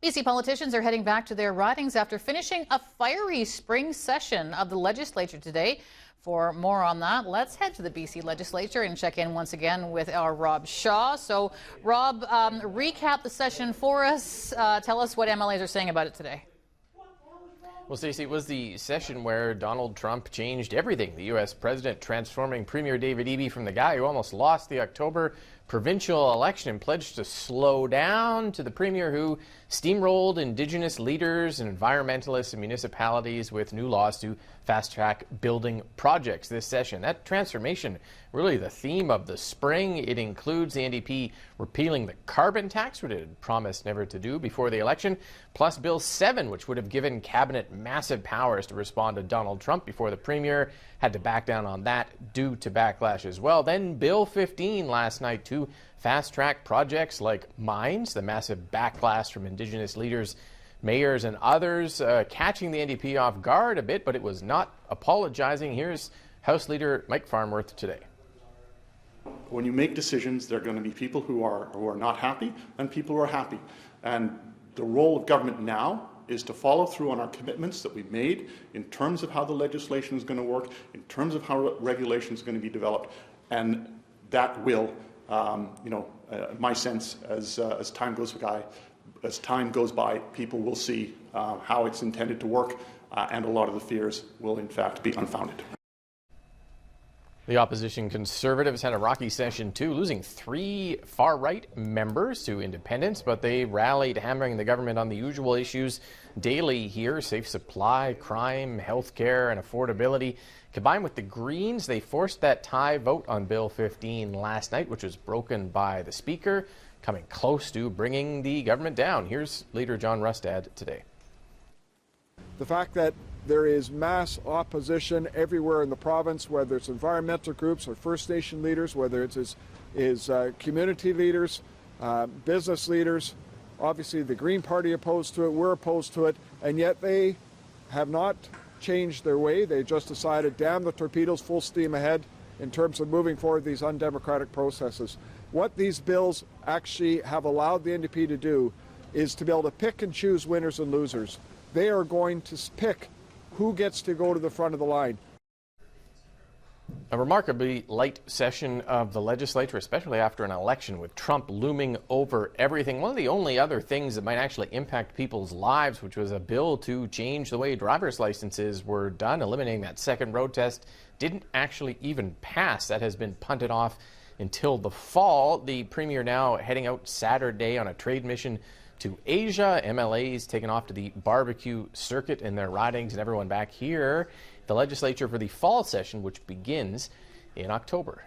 BC politicians are heading back to their ridings after finishing a fiery spring session of the legislature today. For more on that, let's head to the BC Legislature and check in once again with our Rob Shaw. So, Rob, recap the session for us. Tell us what MLAs are saying about it today. Well, Stacey, it was the session where Donald Trump changed everything. The U.S. president transforming Premier David Eby from the guy who almost lost the October provincial election and pledged to slow down to the premier who steamrolled Indigenous leaders and environmentalists and municipalities with new laws to fast-track building projects this session. That transformation, really the theme of the spring. It includes the NDP repealing the carbon tax, which it had promised never to do before the election, plus Bill 7, which would have given Cabinet massive powers to respond to Donald Trump before the premier had to back down on that due to backlash as well. Then Bill 15 last night to fast-track projects like mines, the massive backlash from Indigenous leaders, mayors and others, catching the NDP off guard a bit, but it was not apologizing. Here's House Leader Mike Farnworth today. When you make decisions, there are going to be people who are not happy and people who are happy. And the role of government now is to follow through on our commitments that we've made in terms of how the legislation is going to work, in terms of how regulation is going to be developed, and that will, my sense, as time goes by, people will see how it's intended to work, and a lot of the fears will, in fact, be unfounded. The opposition Conservatives had a rocky session too, losing 3 far-right members to independents, but they rallied, hammering the government on the usual issues daily here: safe supply, crime, healthcare, and affordability. Combined with the Greens, they forced that tie vote on Bill 15 last night, which was broken by the Speaker, coming close to bringing the government down. Here's Leader John Rustad today. The fact that there is mass opposition everywhere in the province, whether it's environmental groups or First Nation leaders, whether it's community leaders, business leaders. Obviously, the Green Party opposed to it, we're opposed to it, and yet they have not changed their way. They just decided, damn the torpedoes, full steam ahead in terms of moving forward these undemocratic processes. What these bills actually have allowed the NDP to do is to be able to pick and choose winners and losers. They are going to pick who gets to go to the front of the line. A remarkably light session of the legislature, especially after an election with Trump looming over everything. One of the only other things that might actually impact people's lives, which was a bill to change the way driver's licenses were done, eliminating that second road test, didn't actually even pass. That has been punted off until the fall. The premier now heading out Saturday on a trade mission to Asia. MLAs taken off to the barbecue circuit in their ridings, and everyone back here, the legislature for the fall session, which begins in October.